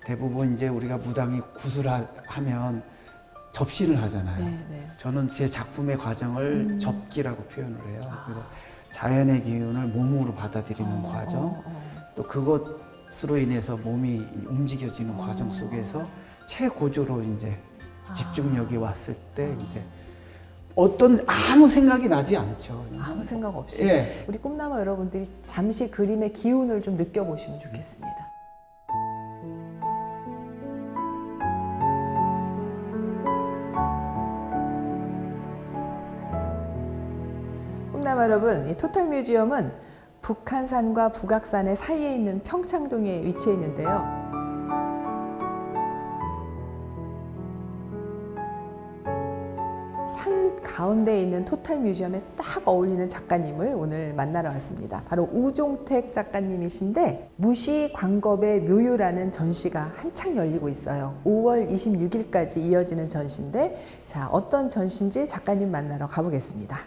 대부분 이제 우리가 무당이 구슬하면 접신을 하잖아요. 네. 저는 제 작품의 과정을 접기라고 표현을 해요. 그래서 자연의 기운을 몸으로 받아들이는 과정, 또 그것으로 인해서 몸이 움직여지는 과정 속에서 최고조로 이제 집중력이 왔을 때 이제 어떤 아무 생각이 나지 않죠. 아무 생각 없이 예. 우리 꿈나무 여러분들이 잠시 그림의 기운을 좀 느껴보시면 좋겠습니다. 꿈나무 여러분, 이 토탈 뮤지엄은 북한산과 북악산의 사이에 있는 평창동에 위치해 있는데요. 산 가운데에 있는 토탈 뮤지엄에 딱 어울리는 작가님을 오늘 만나러 왔습니다. 바로 우종택 작가님이신데 무시광겁의 묘유라는 전시가 한창 열리고 있어요. 5월 26일까지 이어지는 전시인데 자, 어떤 전시인지 작가님 만나러 가보겠습니다.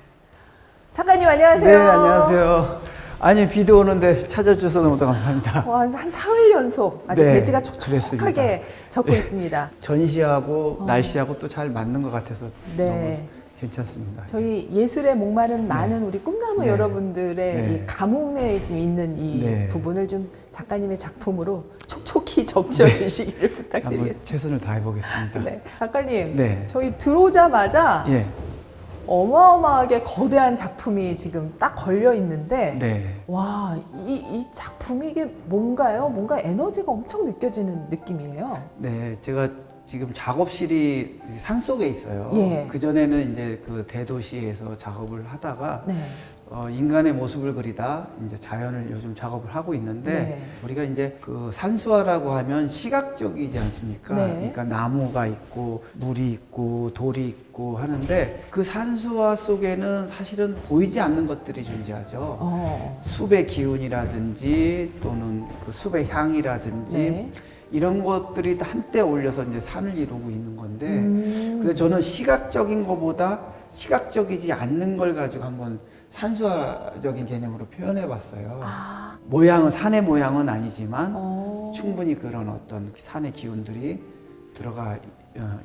작가님 안녕하세요. 네, 안녕하세요. 아니 비도 오는데 찾아주셔서 너무 감사합니다. 한 사흘 연속 아주 네, 대지가 촉촉하게 젖고 있습니다. 전시하고 날씨하고 또 잘 맞는 것 같아서 네. 너무 괜찮습니다. 저희 예술에 목마른 많은 우리 꿈나무 네. 여러분들의 네. 이 가뭄에 지금 있는 이 네. 부분을 좀 작가님의 작품으로 촉촉히 적셔 주시기를 한번 부탁드리겠습니다. 최선을 다해보겠습니다. 네. 작가님, 네. 저희 들어오자마자 예, 어마어마하게 거대한 작품이 지금 딱 걸려 있는데 네. 와, 이 작품이 이게 뭔가요? 뭔가 에너지가 엄청 느껴지는 느낌이에요. 네, 제가 지금 작업실이 산속에 있어요. 예. 그전에는 이제 그 대도시에서 작업을 하다가 네. 인간의 모습을 그리다 이제 자연을 요즘 작업을 하고 있는데 네. 우리가 이제 그 산수화라고 하면 시각적이지 않습니까? 네. 그러니까 나무가 있고 물이 있고 돌이 있고 하는데 그 산수화 속에는 사실은 보이지 않는 것들이 존재하죠. 숲의 기운이라든지 또는 그 숲의 향이라든지 네. 이런 것들이 한때 올려서 이제 산을 이루고 있는 건데 그래서 저는 시각적인 것보다 시각적이지 않는 걸 가지고 한번 산수화적인 개념으로 표현해 봤어요. 모양은 산의 모양은 아니지만 충분히 그런 어떤 산의 기운들이 들어가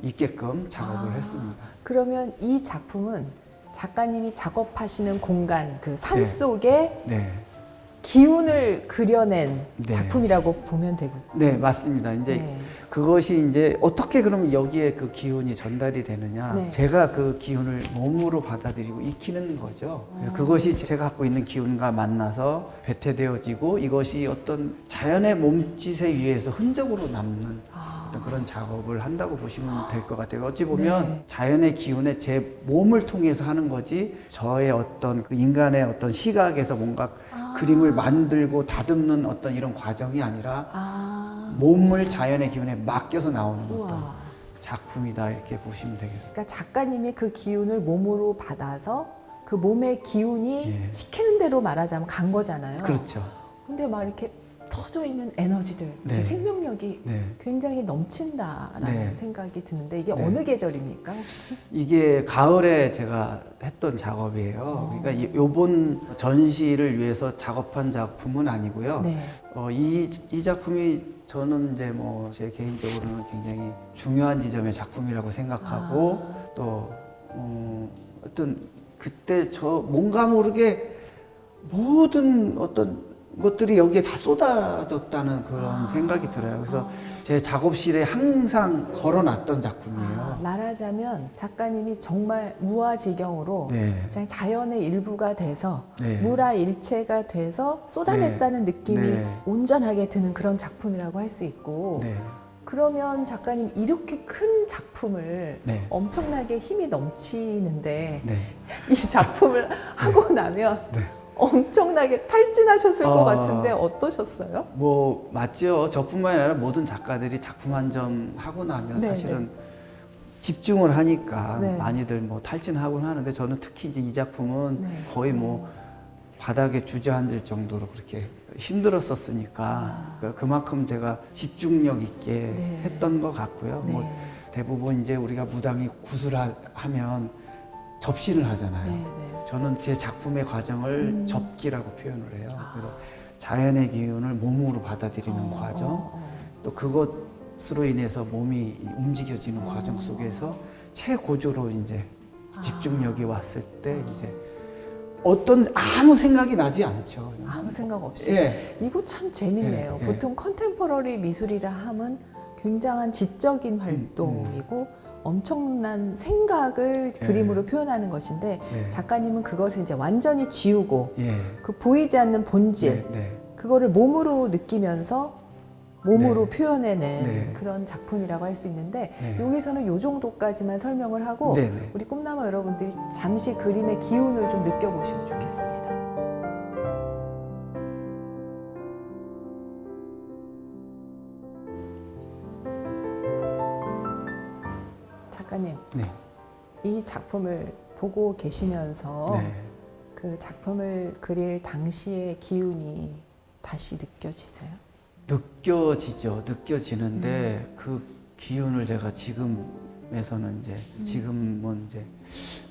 있게끔 작업을 했습니다. 그러면 이 작품은 작가님이 작업하시는 공간 그 산 네. 속에 네. 기운을 그려낸 네. 작품이라고 보면 되고. 네, 맞습니다. 이제 네. 그것이 이제 어떻게 그러면 여기에 그 기운이 전달이 되느냐. 네. 제가 그 기운을 몸으로 받아들이고 익히는 거죠. 그래서 그것이 제가 갖고 있는 기운과 만나서 배태되어지고 이것이 어떤 자연의 몸짓에 의해서 흔적으로 남는 어떤 그런 작업을 한다고 보시면 될 것 같아요. 어찌 보면 네. 자연의 기운에 제 몸을 통해서 하는 거지 저의 어떤 그 인간의 어떤 시각에서 뭔가 그림을 만들고 다듬는 어떤 이런 과정이 아니라 몸을 자연의 기운에 맡겨서 나오는 어떤 우와. 작품이다 이렇게 보시면 되겠습니다. 그러니까 작가님이 그 기운을 몸으로 받아서 그 몸의 기운이 예. 시키는 대로 말하자면 간 거잖아요. 그렇죠. 근데 막 이렇게 터져 있는 에너지들, 네. 그 생명력이 네. 굉장히 넘친다라는 네. 생각이 드는데 이게 네. 어느 계절입니까 혹시? 이게 가을에 제가 했던 작업이에요. 그러니까 요번 전시를 위해서 작업한 작품은 아니고요. 네. 이 작품이 저는 이제 뭐 제 개인적으로는 굉장히 중요한 지점의 작품이라고 생각하고 또 어떤 그때 저 뭔가 모르게 모든 어떤 것들이 여기에 다 쏟아졌다는 그런 생각이 들어요. 그래서 제 작업실에 항상 걸어놨던 작품이에요. 말하자면 작가님이 정말 무아지경으로 네. 그냥 자연의 일부가 돼서 네. 무라일체가 돼서 쏟아냈다는 느낌이 네. 온전하게 드는 그런 작품이라고 할 수 있고 네. 그러면 작가님 이렇게 큰 작품을 네. 엄청나게 힘이 넘치는데 네. 이 작품을 하고 나면 네. 엄청나게 탈진하셨을 것 아. 같은데 어떠셨어요? 뭐 맞죠. 저뿐만 아니라 모든 작가들이 작품 한 점 하고 나면 네, 사실은 집중을 하니까 네. 많이들 뭐 탈진하곤 하는데 저는 특히 이제 이 작품은 네. 거의 뭐 바닥에 주저앉을 정도로 그렇게 힘들었었으니까 그만큼 제가 집중력 있게 네. 했던 것 같고요. 네. 뭐 대부분 이제 우리가 무당이 구슬하면 접신을 하잖아요. 네, 네. 저는 제 작품의 과정을 접기라고 표현을 해요. 그래서 자연의 기운을 몸으로 받아들이는 과정, 또 스트레스로 인해서 몸이 움직여지는 과정 속에서 최고조로 이제 집중력이 왔을 때 이제 어떤 아무 생각이 나지 않죠. 아무 생각 없이. 예. 이거 참 재밌네요. 예, 예. 보통 컨템포러리 미술이라 하면 굉장한 지적인 활동이고 엄청난 생각을 그림으로 표현하는 것인데 네. 작가님은 그것을 이제 완전히 지우고 예. 그 보이지 않는 본질 네. 네. 그거를 몸으로 느끼면서 몸으로 네. 표현해낸 네. 그런 작품이라고 할 수 있는데 네. 여기서는 요 정도까지만 설명을 하고 네, 네. 우리 꿈나무 여러분들이 잠시 그림의 기운을 좀 느껴보시면 좋겠습니다. 작가님, 네. 이 작품을 보고 계시면서 네. 그 작품을 그릴 당시의 기운이 다시 느껴지세요? 느껴지죠. 느껴지는데 그 기운을 제가 지금에서는 이제 지금은 이제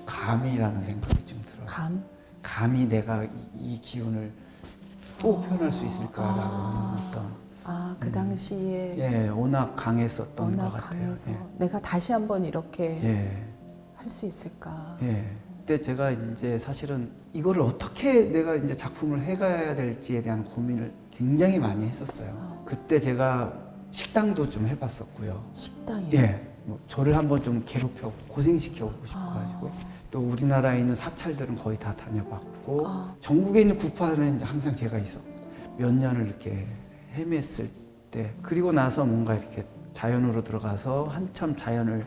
감이라는 생각이 좀 들어요. 감히 내가 이 기운을 또 표현할 수 있을까라고 하는 어떤 그 당시에 예, 워낙 강했었던 워낙 것 같아요. 강해서 내가 다시 한번 이렇게 예. 할 수 있을까? 예. 그때 제가 이제 사실은 이거를 어떻게 내가 이제 작품을 해가야 될지에 대한 고민을 굉장히 많이 했었어요. 그때 제가 식당도 좀 해봤었고요. 식당이요? 예. 뭐 저를 한번 좀 괴롭혀 고생시켜보고 싶어가지고 또 우리나라에 있는 사찰들은 거의 다 다녀봤고 전국에 있는 구파는 이제 항상 제가 있었고 몇 년을 이렇게 헤맸을 때 그리고 나서 뭔가 이렇게 자연으로 들어가서 한참 자연을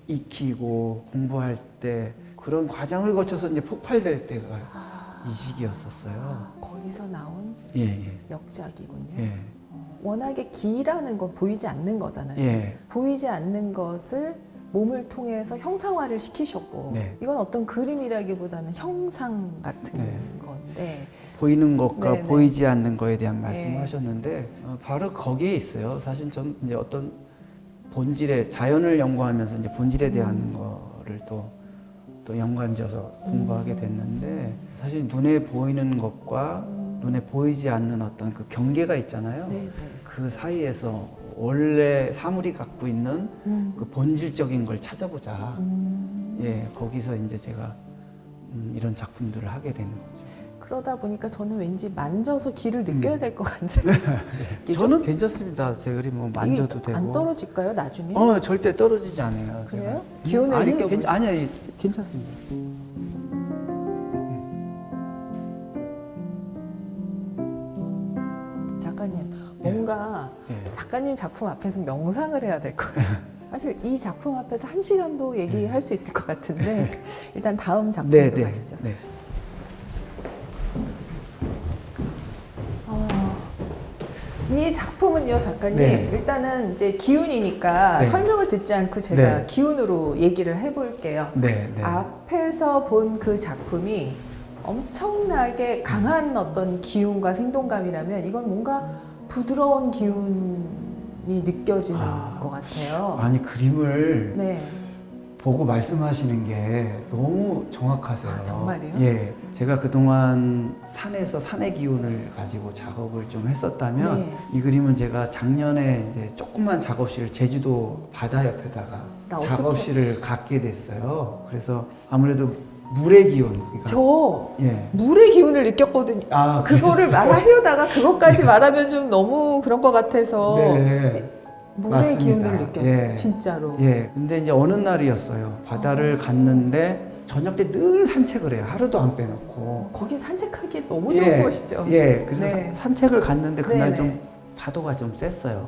익히고 공부할 때 그런 과정을 거쳐서 이제 폭발될 때가 이 시기였었어요. 거기서 나온 예, 예. 역작이군요. 예. 워낙에 기라는 건 보이지 않는 거잖아요. 예. 보이지 않는 것을 몸을 통해서 형상화를 시키셨고 네. 이건 어떤 그림이라기보다는 형상 같은 네. 건데 보이는 것과 네네. 보이지 않는 거에 대한 말씀을 네. 하셨는데 바로 거기에 있어요. 사실 저는 이제 어떤 본질의 자연을 연구하면서 이제 본질에 대한 거를 또 연관지어서 공부하게 됐는데 사실 눈에 보이는 것과 눈에 보이지 않는 어떤 그 경계가 있잖아요. 네네. 그 사이에서 원래 사물이 갖고 있는 그 본질적인 걸 찾아보자. 예, 거기서 이제 제가 이런 작품들을 하게 되는 거죠. 그러다 보니까 저는 왠지 만져서 기를 느껴야 될 것 같은 저는 괜찮습니다. 제 그림 뭐 만져도 이게 되고. 안 떨어질까요 나중에? 절대 떨어지지 않아요. 그래요? 제가. 기운을 아니요, 느껴보죠. 아니요, 괜찮습니다. 작가님 뭔가 예. 작가님 작품 앞에서 명상을 해야 될 거예요. 사실 이 작품 앞에서 1시간도 얘기할 수 있을 것 같은데 일단 다음 작품으로 가시죠. 네. 이 작품은요, 작가님. 네. 일단은 이제 기운이니까 네. 설명을 듣지 않고 제가 네. 기운으로 얘기를 해볼게요. 네, 네. 앞에서 본 그 작품이 엄청나게 강한 어떤 기운과 생동감이라면 이건 뭔가 부드러운 기운이 느껴지는 것 같아요. 아니 그림을 네. 보고 말씀하시는 게 너무 정확하세요. 정말이요? 예. 제가 그동안 산에서 산의 기운을 가지고 작업을 좀 했었다면 네. 이 그림은 제가 작년에 이제 조그만 작업실을 제주도 바다 옆에다가 나 작업실을 갖게 됐어요. 그래서 아무래도 물의 기운. 그러니까 저 예. 물의 기운을 느꼈거든요. 그거를 말하려다가 그것까지 말하면 좀 너무 그런 것 같아서 네. 물의 맞습니다. 기운을 느꼈어요. 예. 진짜로. 예. 근데 이제 어느 날이었어요. 바다를 갔는데 저녁 때 늘 산책을 해요. 하루도 안 빼놓고. 거기 산책하기 너무 좋은 곳이죠. 예. 그래서 네. 산책을 갔는데 그날 네네. 좀 파도가 좀 셌어요.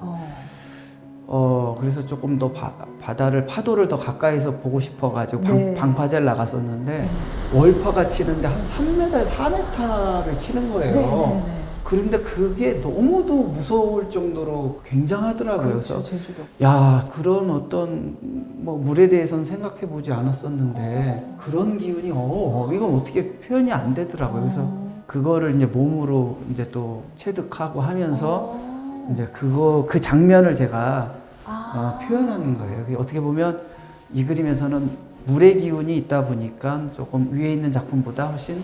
어. 그래서 조금 더 바다를 파도를 더 가까이서 보고 싶어가지고 네. 방파제를 나갔었는데 월파가 치는데 한 3m, 4m를 치는 거예요. 네네네. 그런데 그게 너무도 무서울 정도로 굉장하더라고요. 그렇죠, 그래서 제주도. 야, 그런 어떤 뭐 물에 대해서는 생각해 보지 않았었는데 그런 기운이 이건 어떻게 표현이 안 되더라고요. 그래서 그거를 이제 몸으로 이제 또 체득하고 하면서 이제 그 장면을 제가 표현하는 거예요. 어떻게 보면 이 그림에서는 물의 기운이 있다 보니까 조금 위에 있는 작품보다 훨씬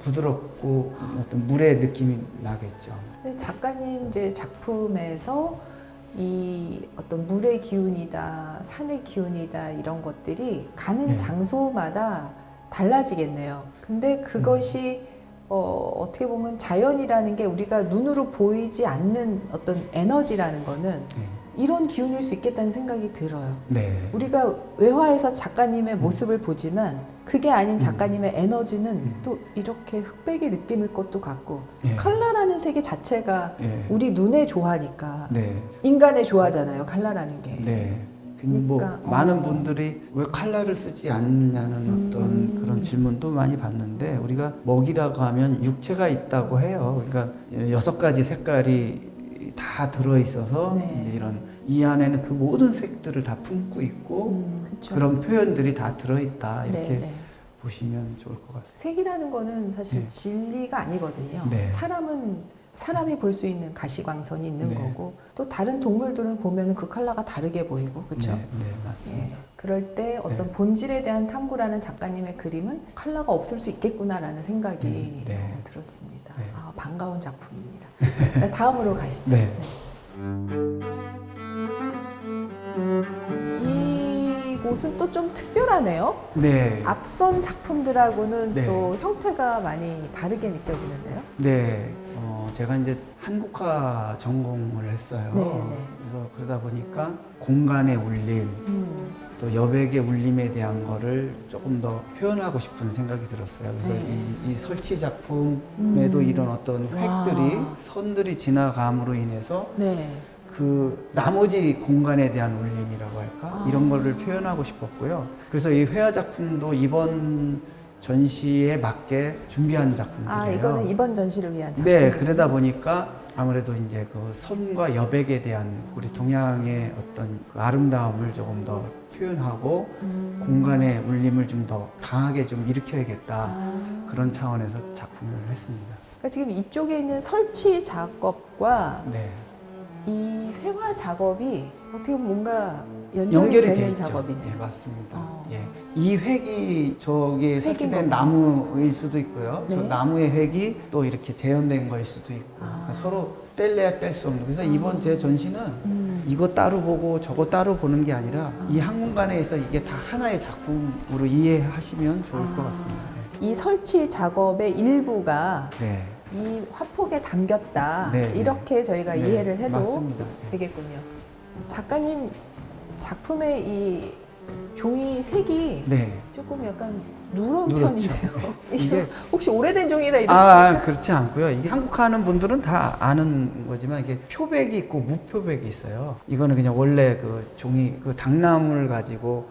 부드럽고 어떤 물의 느낌이 나겠죠. 근데 작가님 이제 작품에서 이 어떤 물의 기운이다, 산의 기운이다 이런 것들이 가는 네. 장소마다 달라지겠네요. 근데 그것이 어떻게 보면 자연이라는 게 우리가 눈으로 보이지 않는 어떤 에너지라는 거는 네. 이런 기운일 수 있겠다는 생각이 들어요. 네. 우리가 외화에서 작가님의 모습을 보지만 그게 아닌 작가님의 에너지는 또 이렇게 흑백의 느낌일 것도 같고 네. 칼라라는 세계 자체가 네. 우리 눈에 좋아하니까 네. 인간에 좋아하잖아요. 칼라라는 게. 네. 그러니까, 뭐 많은 분들이 왜 칼라를 쓰지 않느냐는 어떤 그런 질문도 많이 받는데 우리가 먹이라고 하면 육체가 있다고 해요. 그러니까 6가지 색깔이 다 들어 있어서 네. 이제 이런 이 안에는 그 모든 색들을 다 품고 있고 그쵸. 그런 표현들이 다 들어 있다 이렇게 네, 네. 보시면 좋을 것 같습니다. 색이라는 거는 사실 네. 진리가 아니거든요. 네. 사람이 볼 수 있는 가시광선이 있는 네. 거고 또 다른 동물들은 보면 그 컬러가 다르게 보이고 그렇죠. 네, 네, 맞습니다. 예, 그럴 때 어떤 네. 본질에 대한 탐구라는 작가님의 그림은 컬러가 없을 수 있겠구나라는 생각이 네. 들었습니다. 네. 아, 반가운 작품입니다. 다음으로 가시죠. 네. 이곳은 또 좀 특별하네요. 네. 앞선 작품들하고는 네. 또 형태가 많이 다르게 느껴지는데요. 네, 제가 이제 한국화 전공을 했어요. 네, 네. 그래서 그러다 보니까 공간의 울림, 또 여백의 울림에 대한 거를 조금 더 표현하고 싶은 생각이 들었어요. 그래서 네. 이 설치 작품에도 이런 어떤 획들이, 와. 선들이 지나감으로 인해서 네. 그 나머지 공간에 대한 울림이라고 할까? 이런 거를 표현하고 싶었고요. 그래서 이 회화 작품도 이번 전시에 맞게 준비한 작품들이에요. 아, 이거는 이번 전시를 위한 작품. 네, 그러다 보니까 아무래도 이제 그 선과 여백에 대한 우리 동양의 어떤 그 아름다움을 조금 더 표현하고 공간의 울림을 좀 더 강하게 좀 일으켜야겠다. 그런 차원에서 작품을 했습니다. 그러니까 지금 이쪽에 있는 설치 작업과 네. 이 회화 작업이 어떻게 보면 뭔가 연결이 연결이 되는 돼 있죠. 작업이네요. 네, 맞습니다. 어. 예. 이 획이 저기 설치된 건가요? 나무일 수도 있고요. 네. 저 나무의 획이 또 이렇게 재현된 거일 수도 있고 그러니까 서로 뗄래야 뗄 수 없는. 그래서 이번 제 전시는 이거 따로 보고 저거 따로 보는 게 아니라 이 한 공간에서 이게 다 하나의 작품으로 이해하시면 좋을 것 같습니다. 이 설치 작업의 일부가 네. 이 화폭에 담겼다. 네, 이렇게 저희가 네, 이해를 해도 맞습니다. 네. 되겠군요. 작가님 작품의 이 종이 색이 네. 조금 약간 누런 누렇죠. 편인데요. 이게 혹시 오래된 종이라 이렇습니까? 그렇지 않고요. 이게 한국화하는 분들은 다 아는 거지만 이게 표백이 있고 무표백이 있어요. 이거는 그냥 원래 그 종이 그 당나무를 가지고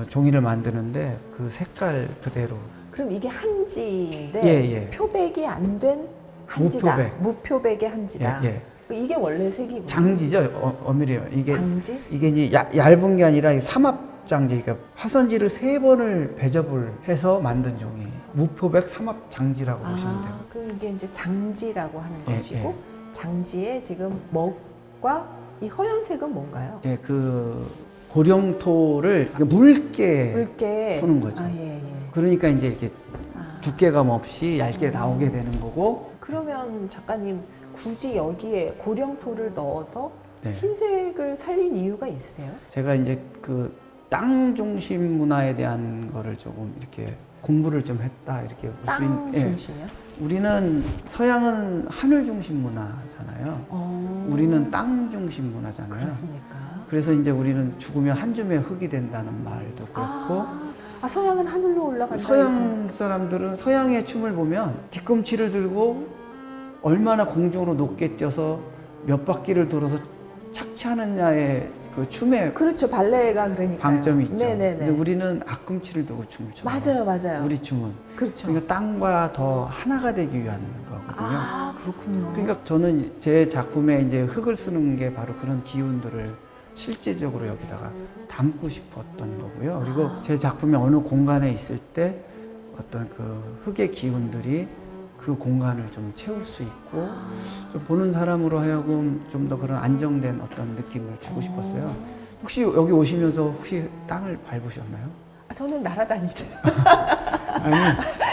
종이를 만드는데 그 색깔 그대로. 그럼 이게 한지인데 예, 예. 표백이 안 된 한지다. 무표백. 무표백의 한지다. 예, 예. 이게 원래 색이고 장지죠. 엄밀해요. 이게 장지? 이게 이제 얇은 게 아니라 삼합 장지, 그러니까 화선지를 3번을 배접을 해서 만든 종이. 무표백 삼합 장지라고 보시면 돼요. 그럼 이게 이제 장지라고 하는 예, 것이고 장지에 지금 먹과 이 허연색은 뭔가요? 예, 그 고령토를 묽게 붉게 푸는 거죠. 예, 예. 그러니까 이제 이렇게 아. 두께감 없이 얇게 나오게 되는 거고. 그러면 작가님 굳이 여기에 고령토를 넣어서 네. 흰색을 살린 이유가 있으세요? 제가 이제 그 땅 중심 문화에 대한 거를 조금 이렇게 공부를 좀 했다 이렇게 볼 수 땅 있는. 중심이요? 우리는 서양은 하늘 중심 문화잖아요. 우리는 땅 중심 문화잖아요. 그렇습니까? 그래서 이제 우리는 죽으면 한 줌의 흙이 된다는 말도 그렇고. 서양은 하늘로 올라간다. 서양 사람들은 서양의 춤을 보면 뒤꿈치를 들고 얼마나 공중으로 높게 뛰어서 몇 바퀴를 돌아서 착지하느냐의 그 춤의 그렇죠. 발레가 그러니까 방점이 있죠. 네네네. 근데 우리는 앞꿈치를 두고 춤을 춰요. 맞아요. 우리 춤은. 그렇죠. 그러니까 땅과 더 하나가 되기 위한 거거든요. 그렇군요. 그러니까 저는 제 작품에 이제 흙을 쓰는 게 바로 그런 기운들을 실제적으로 여기다가 담고 싶었던 거고요. 그리고 제 작품이 어느 공간에 있을 때 어떤 그 흙의 기운들이 그 공간을 좀 채울 수 있고 좀 보는 사람으로 하여금 좀 더 그런 안정된 어떤 느낌을 주고 싶었어요. 혹시 여기 오시면서 혹시 땅을 밟으셨나요? 저는 날아다니죠. 아니,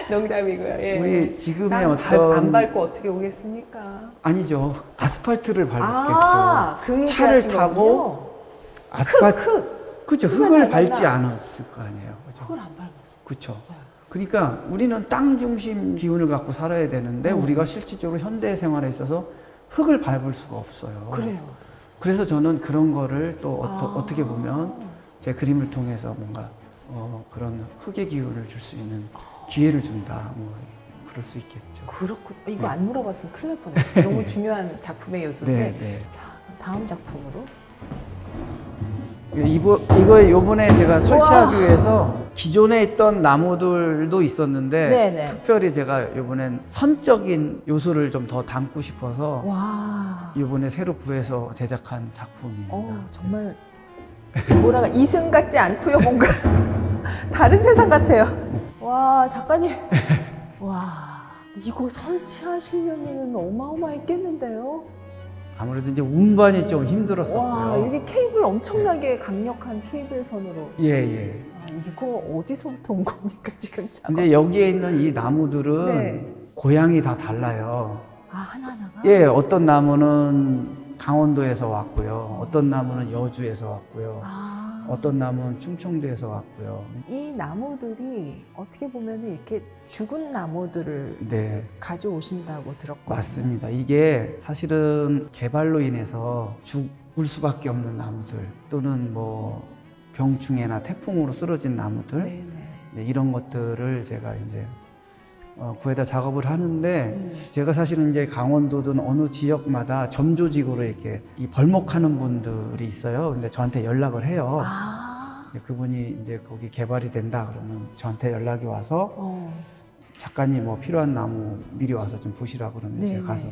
농담이고요. 예. 우리 지금의 땅 어떤 안 밟고 어떻게 오겠습니까? 아니죠. 아스팔트를 밟았겠죠. 그 차를 얘기하신 타고 거군요. 아스팔트 그죠. 흙을 밟았나? 밟지 않았을 거 아니에요. 그죠. 그걸 안 밟았어. 그렇죠. 그러니까 우리는 땅 중심 기운을 갖고 살아야 되는데 우리가 실질적으로 현대 생활에 있어서 흙을 밟을 수가 없어요. 그래요. 그래서 저는 그런 거를 또 어떻게 보면 제 그림을 통해서 뭔가 그런 흙의 기운을 줄 수 있는 기회를 준다. 뭐 그럴 수 있겠죠. 그렇군. 이거 네. 안 물어봤으면 큰일 날 뻔했어요. 너무 중요한 작품의 요소인데. 네, 네. 자, 다음 작품으로. 이거 요번에 제가 설치하기 위해서 기존에 있던 나무들도 있었는데 네네. 특별히 제가 요번엔 선적인 요소를 좀 더 담고 싶어서 와. 요번에 새로 구해서 제작한 작품입니다. 정말 뭐라가 이승 같지 않고요. 뭔가 다른 세상 같아요. 와, 작가님. 와, 이거 설치하시려면 어마어마했겠는데요. 아무래도 이제 운반이 좀 와, 힘들었었고요. 이게 케이블 엄청나게 강력한 케이블 선으로. 예. 이거 어디서부터 온 겁니까 지금 작업? 이제 여기에 있는 이 나무들은 네. 고향이 다 달라요. 하나하나가? 예, 어떤 나무는 강원도에서 왔고요. 어떤 나무는 여주에서 왔고요. 어떤 나무는 충청도에서 왔고요. 이 나무들이 어떻게 보면 이렇게 죽은 나무들을 네, 가져오신다고 들었거든요. 맞습니다. 이게 사실은 개발로 인해서 죽을 수밖에 없는 나무들 또는 뭐 병충해나 태풍으로 쓰러진 나무들 네네. 네, 이런 것들을 제가 이제 구해다 작업을 하는데 제가 사실은 이제 강원도든 어느 지역마다 점조직으로 이렇게 이 벌목하는 분들이 있어요. 근데 저한테 연락을 해요. 이제 그분이 이제 거기 개발이 된다 그러면 저한테 연락이 와서 작가님 뭐 필요한 나무 미리 와서 좀 보시라고 그러면 제가 가서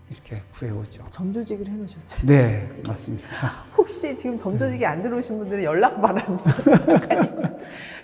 이렇게 구해오죠. 점조직을 해놓으셨어요. 네, 맞습니다. 혹시 지금 점조직이 안 들어오신 분들은 연락 바랍니다. 작가님.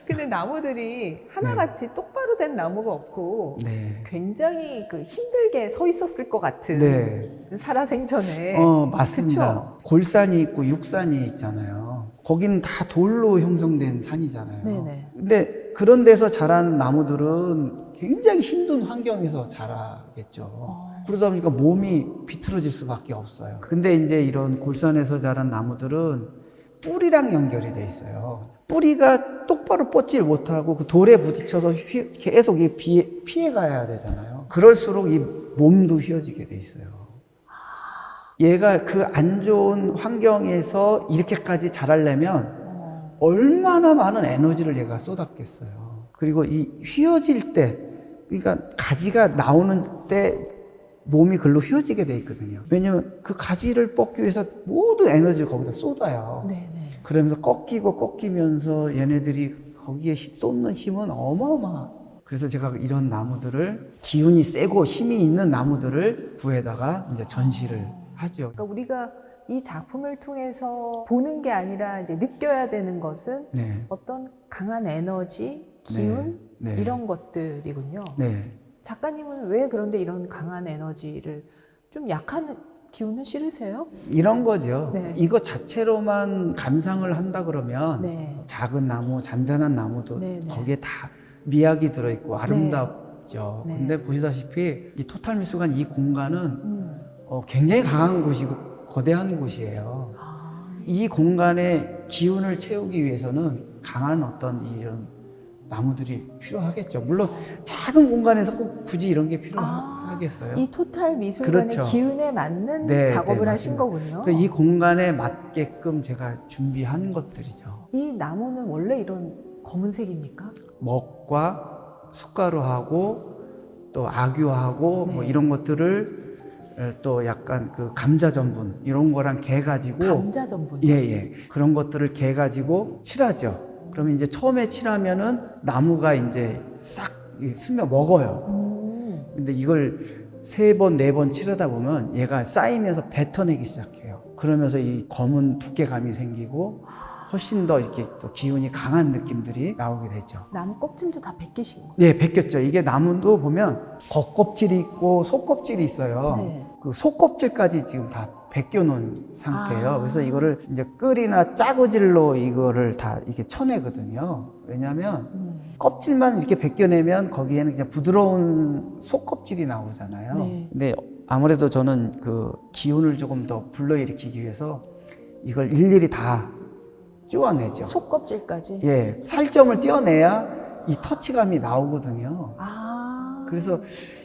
근데 나무들이 하나같이 똑바로 된 나무가 없고 네. 굉장히 힘들게 서 있었을 것 같은 네. 살아생전에. 맞습니다. 그쵸? 골산이 있고 육산이 있잖아요. 거기는 다 돌로 형성된 산이잖아요. 네네. 근데 그런 데서 자란 나무들은 굉장히 힘든 환경에서 자라겠죠. 그러다 보니까 몸이 비틀어질 수밖에 없어요. 근데 이제 이런 골산에서 자란 나무들은 뿌리랑 연결이 돼 있어요. 뿌리가 똑바로 뻗질 못하고 그 돌에 부딪혀서 계속 피해 가야 되잖아요. 그럴수록 이 몸도 휘어지게 돼 있어요. 얘가 그 안 좋은 환경에서 이렇게까지 자라려면 얼마나 많은 에너지를 얘가 쏟았겠어요. 그리고 이 휘어질 때, 그러니까 가지가 나오는 때 몸이 글로 휘어지게 돼 있거든요. 왜냐면 그 가지를 뻗기 위해서 모든 에너지를 거기다 쏟아요. 네네. 그러면서 꺾이면서 얘네들이 거기에 쏟는 힘은 어마어마. 그래서 제가 이런 나무들을 기운이 세고 힘이 있는 나무들을 구해다가 이제 전시를 하죠. 그러니까 우리가 이 작품을 통해서 보는 게 아니라 이제 느껴야 되는 것은 네. 어떤 강한 에너지, 기운 네. 이런 것들이군요. 네. 작가님은 왜 그런데 이런 강한 에너지를 좀 약한 기운은 싫으세요? 이런 거죠. 네. 이거 자체로만 감상을 한다 그러면 네. 작은 나무, 잔잔한 나무도 네, 네. 거기에 다 미학이 들어있고 아름답죠. 네. 근데 보시다시피 이 토탈 미술관 이 공간은 굉장히 강한 곳이고 거대한 곳이에요. 이 공간에 기운을 채우기 위해서는 강한 어떤 이런 나무들이 필요하겠죠. 물론 작은 공간에서 꼭 굳이 이런 게 필요하겠어요. 이 토탈 미술관의 그렇죠. 기운에 맞는 네, 작업을 네, 하신 맞습니다. 거군요. 그래서 이 공간에 맞게끔 제가 준비한 것들이죠. 이 나무는 원래 이런 검은색입니까? 먹과 숯가루하고 또 악유하고 네. 뭐 이런 것들을 또 약간 그 감자 전분 이런 거랑 개 가지고 감자 전분. 예. 그런 것들을 개 가지고 칠하죠. 그러면 이제 처음에 칠하면은 나무가 이제 싹 스며 먹어요. 근데 이걸 3번, 4번 칠하다 보면 얘가 쌓이면서 뱉어내기 시작해요. 그러면서 이 검은 두께감이 생기고 훨씬 더 이렇게 또 기운이 강한 느낌들이 나오게 되죠. 나무 껍질도 다 벗기신 거예요? 네, 벗겼죠. 이게 나무도 보면 겉껍질이 있고 속껍질이 있어요. 네. 그 속껍질까지 지금 다 벗겨놓은 상태예요. 아. 그래서 이거를 이제 끌이나 짜구질로 이거를 다 이렇게 쳐내거든요. 왜냐하면 껍질만 이렇게 벗겨내면 거기에는 그냥 부드러운 속껍질이 나오잖아요. 네. 근데 아무래도 저는 그 기운을 조금 더 불러일으키기 위해서 이걸 일일이 다 쪼아내죠. 속껍질까지. 예, 살점을 떼어내야 이 터치감이 나오거든요. 아. 그래서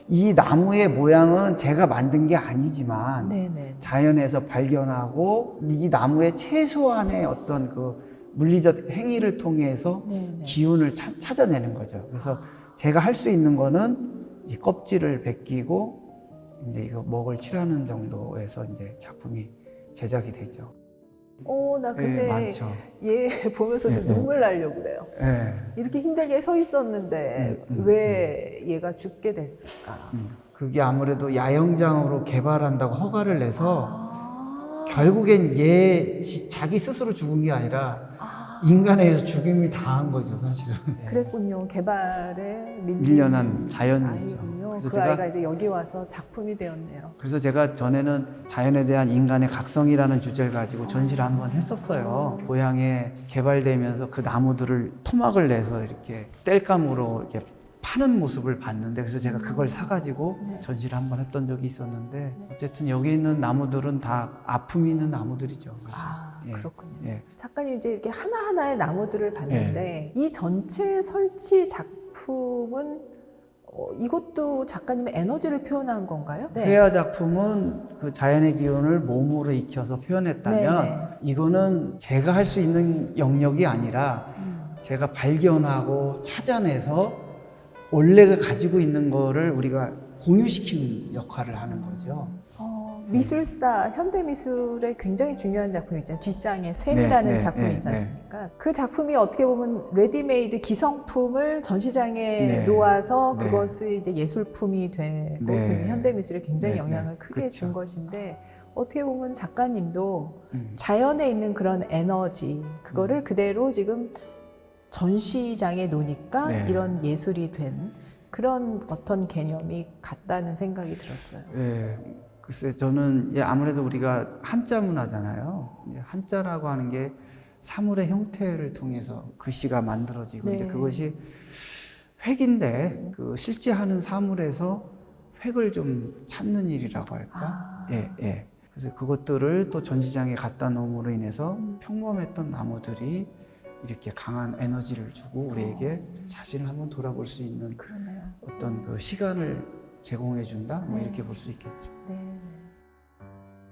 이 나무의 모양은 제가 만든 게 아니지만 네네. 자연에서 발견하고 이 나무의 최소한의 어떤 그 물리적 행위를 통해서 네네. 기운을 찾아내는 거죠. 그래서 제가 할 수 있는 거는 이 껍질을 벗기고 이제 이거 먹을 칠하는 정도에서 이제 작품이 제작이 되죠. 나 예, 근데 많죠. 얘 보면서 좀 예, 예. 눈물 나려고 그래요. 예. 이렇게 힘들게 서 있었는데 왜 얘가 죽게 됐을까? 그게 아무래도 야영장으로 개발한다고 허가를 내서 아. 결국엔 자기 스스로 죽은 게 아니라 아. 인간에 의해서 죽임이 당한 거죠, 사실은. 그랬군요. 개발에 밀려난 자연이죠. 아이군요. 그래서 그 아이가 이제 여기 와서 작품이 되었네요. 그래서 제가 전에는 자연에 대한 인간의 각성이라는 주제를 가지고 전시를 한번 했었어요. 고향에 개발되면서 그 나무들을 토막을 내서 이렇게 땔감으로 이렇게 파는 모습을 봤는데, 그래서 제가 그걸 사가지고 네. 전시를 한번 했던 적이 있었는데, 어쨌든 여기 있는 나무들은 다 아픔이 있는 나무들이죠. 그래서. 아, 예. 그렇군요. 예. 작가님 이제 이렇게 하나하나의 나무들을 봤는데 이 전체 설치 작품은 이것도 작가님의 에너지를 표현한 건가요? 회화 작품은 그 자연의 기운을 몸으로 익혀서 표현했다면, 네네. 이거는 제가 할 수 있는 영역이 아니라 제가 발견하고 찾아내서 원래가 가지고 있는 거를 우리가 공유시키는 역할을 하는 거죠. 미술사, 현대미술의 굉장히 중요한 작품이 있잖아요. 뒷상에 샘이라는 네, 작품이 네, 있지 네. 않습니까? 그 작품이 어떻게 보면 레디메이드 기성품을 전시장에 네. 놓아서 네. 그것을 이제 예술품이 되고 네. 그 현대미술에 굉장히 네, 영향을 네. 크게 그렇죠. 준 것인데 어떻게 보면 작가님도 음. 자연에 있는 그런 에너지 그거를 그대로 지금 전시장에 놓으니까 네. 이런 예술이 된 그런 어떤 개념이 같다는 생각이 들었어요. 예, 글쎄 저는 아무래도 우리가 한자 문화잖아요. 한자라고 하는 게 사물의 형태를 통해서 글씨가 만들어지고 네. 이제 그것이 획인데 그 실제 하는 사물에서 획을 좀 찾는 일이라고 할까? 아. 예, 예. 그래서 그것들을 또 전시장에 갖다 놓음으로 인해서 평범했던 나무들이 이렇게 강한 에너지를 주고 우리에게 자신을 한번 돌아볼 수 있는 그러네요. 어떤 그 시간을 제공해 준다? 뭐 네. 이렇게 볼 수 있겠죠. 네.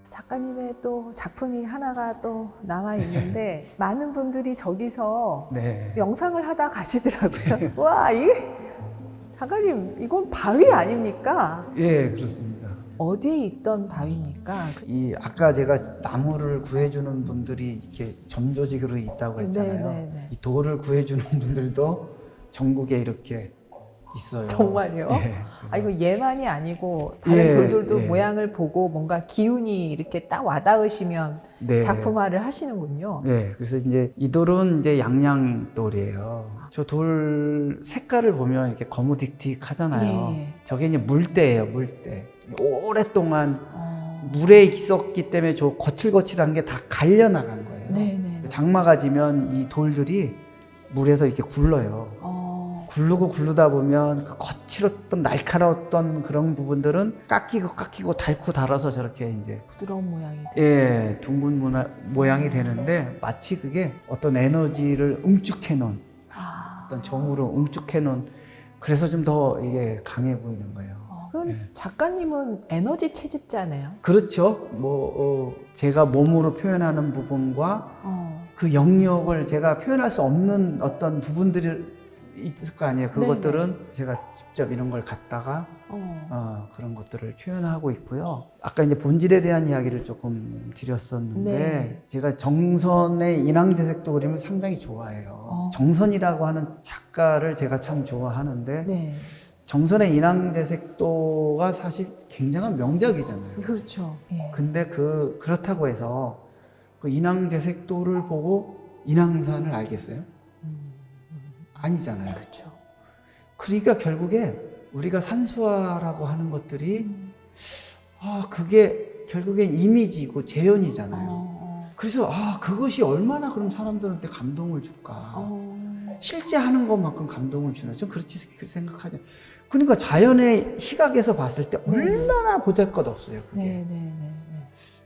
작가님의 또 작품이 하나가 또 남아 있는데 많은 분들이 저기서 네. 명상을 하다 가시더라고요. 와, 이게 작가님 이건 바위 아닙니까? 예, 그렇습니다. 어디에 있던 바위입니까? 이 아까 제가 나무를 구해주는 분들이 이렇게 점조직으로 있다고 했잖아요. 네, 네, 네. 이 돌을 구해주는 분들도 전국에 이렇게 있어요. 정말요? 예, 아, 이거 얘만이 아니고 다른 예, 돌들도 예. 모양을 보고 뭔가 기운이 이렇게 딱 와닿으시면 네. 작품화를 하시는군요. 네, 그래서 이제 이 돌은 이제 양양돌이에요. 저 돌 색깔을 보면 이렇게 거무딕딕하잖아요. 예. 저게 이제 물때예요, 물때. 오랫동안 어, 물에 있었기 때문에 저 거칠거칠한 게 다 갈려나간 거예요. 네네. 장마가 지면 이 돌들이 물에서 이렇게 굴러요. 굴르다 보면 그 거칠었던 날카로웠던 그런 부분들은 깎이고 닳고 닳아서 저렇게 이제 부드러운 모양이 돼요. 예, 둥근 모양이 되는데 마치 그게 어떤 에너지를 응축해 놓은 어떤 정으로 응축해 놓은 그래서 좀 더 이게 강해 보이는 거예요. 그럼 네. 작가님은 에너지 채집자네요. 그렇죠. 제가 몸으로 표현하는 부분과 그 영역을 제가 표현할 수 없는 어떤 부분들이 있을 거 아니에요. 그것들은 네네. 제가 직접 이런 걸 갖다가 그런 것들을 표현하고 있고요. 아까 이제 본질에 대한 이야기를 조금 드렸었는데 네. 제가 정선의 인왕재색도 그림을 상당히 좋아해요. 정선이라고 하는 작가를 제가 참 좋아하는데 네. 정선의 인왕재색도가 사실 굉장한 명작이잖아요. 그렇죠. 예. 근데 그렇다고 해서 그 인왕재색도를 보고 인왕산을 알겠어요? 아니잖아요. 그렇죠. 그러니까 결국에 우리가 산수화라고 하는 것들이 그게 결국엔 이미지고 재현이잖아요. 그래서 그것이 얼마나 그럼 사람들한테 감동을 줄까. 실제 하는 것만큼 감동을 주나. 전 그렇게 생각하죠. 그러니까 자연의 시각에서 봤을 때 얼마나 보잘것없어요. 그게.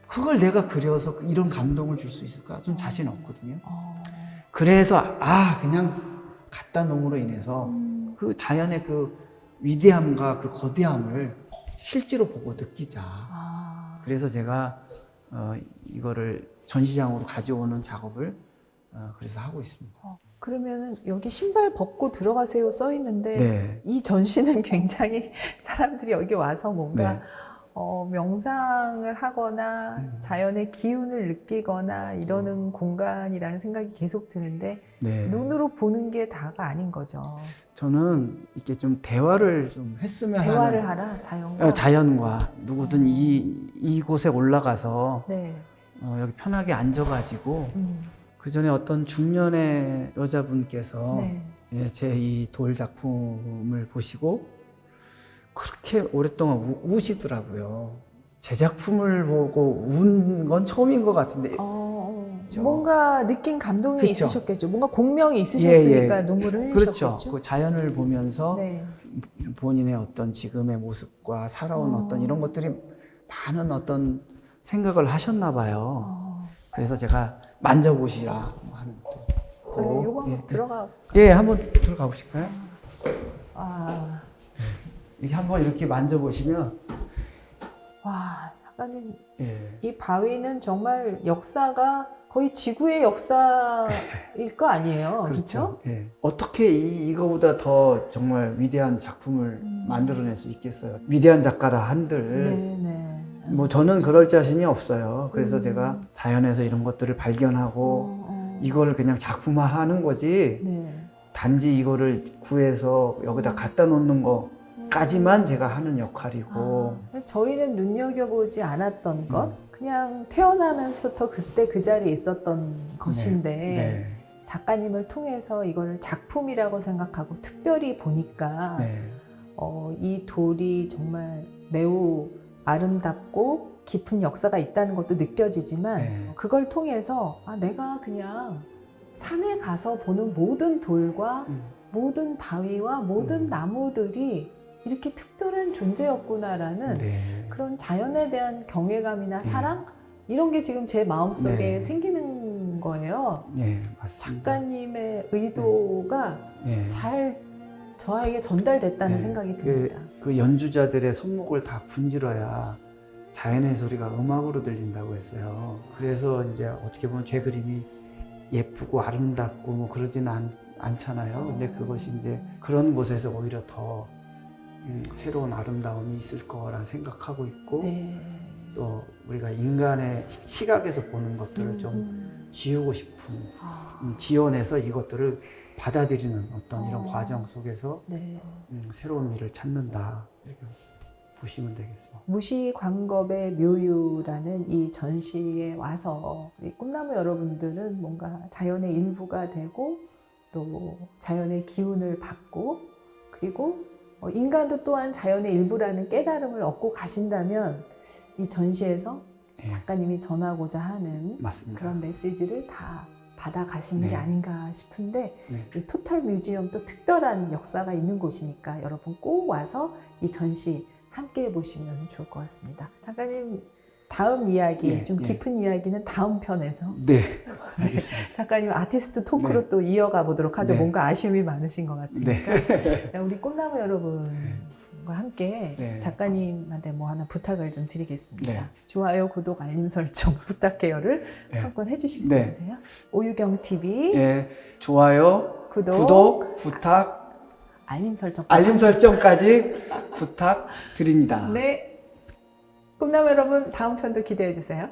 그걸 내가 그려서 이런 감동을 줄 수 있을까? 전 자신 없거든요. 그래서 그냥 갖다 놓음으로 인해서 그 자연의 그 위대함과 그 거대함을 실제로 보고 느끼자. 그래서 제가 이거를 전시장으로 가져오는 작업을 그래서 하고 있습니다. 그러면은 여기 신발 벗고 들어가세요 써 있는데 네. 이 전시는 굉장히 사람들이 여기 와서 뭔가 네. 명상을 하거나 자연의 기운을 느끼거나 이러는 공간이라는 생각이 계속 드는데 네. 눈으로 보는 게 다가 아닌 거죠. 저는 이렇게 좀 대화를 좀 했으면 대화를 하는 하라 자연과. 자연과 누구든 이곳에 올라가서 네. 여기 편하게 앉아가지고 그 전에 어떤 중년의 여자분께서 네. 제 이 돌 작품을 보시고 그렇게 오랫동안 우시더라고요. 제 작품을 보고 운 건 처음인 것 같은데. 그렇죠. 뭔가 느낀 감동이 그렇죠. 있으셨겠죠. 뭔가 공명이 있으셨으니까 눈물을 흘리셨겠죠. 그렇죠. 그 자연을 보면서 네. 본인의 어떤 지금의 모습과 살아온 어떤 이런 것들이 많은 어떤 생각을 하셨나 봐요. 그래서 제가 만져보시라 하는 저희 요거 한번 들어가. 한번 들어가 보실까요? 이렇게 한번 이렇게 만져보시면 와, 작가님 예. 이 바위는 정말 역사가 거의 지구의 역사일 거 아니에요. 그렇죠? 예. 어떻게 이거보다 더 정말 위대한 작품을 만들어낼 수 있겠어요? 위대한 작가라 한들 뭐 저는 그럴 자신이 없어요. 그래서 제가 자연에서 이런 것들을 발견하고 이거를 그냥 작품화하는 거지. 단지 이거를 구해서 여기다 갖다 놓는 거까지만 제가 하는 역할이고. 저희는 눈여겨보지 않았던 것, 그냥 태어나면서부터 그때 그 자리에 있었던 것인데 작가님을 통해서 이걸 작품이라고 생각하고 특별히 보니까 이 돌이 정말 매우 아름답고 깊은 역사가 있다는 것도 느껴지지만 그걸 통해서 내가 그냥 산에 가서 보는 모든 돌과 모든 바위와 모든 나무들이 이렇게 특별한 존재였구나라는 그런 자연에 대한 경외감이나 사랑 이런 게 지금 제 마음속에 생기는 거예요. 맞습니다. 작가님의 의도가 잘 저에게 전달됐다는 생각이 듭니다. 그 연주자들의 손목을 다 분질러야 자연의 소리가 음악으로 들린다고 했어요. 그래서 이제 어떻게 보면 제 그림이 예쁘고 아름답고 뭐 그러지는 않잖아요. 근데 그것이 이제 그런 곳에서 오히려 더 새로운 아름다움이 있을 거라 생각하고 있고 또 우리가 인간의 시각에서 보는 것들을 좀 지우고 싶은 지원해서 이것들을 받아들이는 어떤 이런 과정 속에서 새로운 미를 찾는다 이렇게 보시면 되겠습니다. 무시광겁의 묘유라는 이 전시에 와서 우리 꿈나무 여러분들은 뭔가 자연의 일부가 되고 또 자연의 기운을 받고 그리고 인간도 또한 자연의 일부라는 깨달음을 얻고 가신다면 이 전시에서 작가님이 전하고자 하는 맞습니다. 그런 메시지를 다 받아가시는 게 아닌가 싶은데 이 토탈 뮤지엄 또 특별한 역사가 있는 곳이니까 여러분 꼭 와서 이 전시 함께 해보시면 좋을 것 같습니다. 작가님 다음 이야기 좀 깊은 이야기는 다음 편에서 알겠습니다. 작가님 아티스트 토크로 또 이어가 보도록 하죠. 뭔가 아쉬움이 많으신 것 같으니까 우리 꿈나무 여러분과 함께 작가님한테 뭐 하나 부탁을 좀 드리겠습니다. 좋아요, 구독, 알림 설정 부탁해요를 한번 해주실 수 있으세요? 오유경 TV 좋아요, 구독 부탁, 알림 설정까지 부탁드립니다. 꿈나무 여러분 다음 편도 기대해 주세요.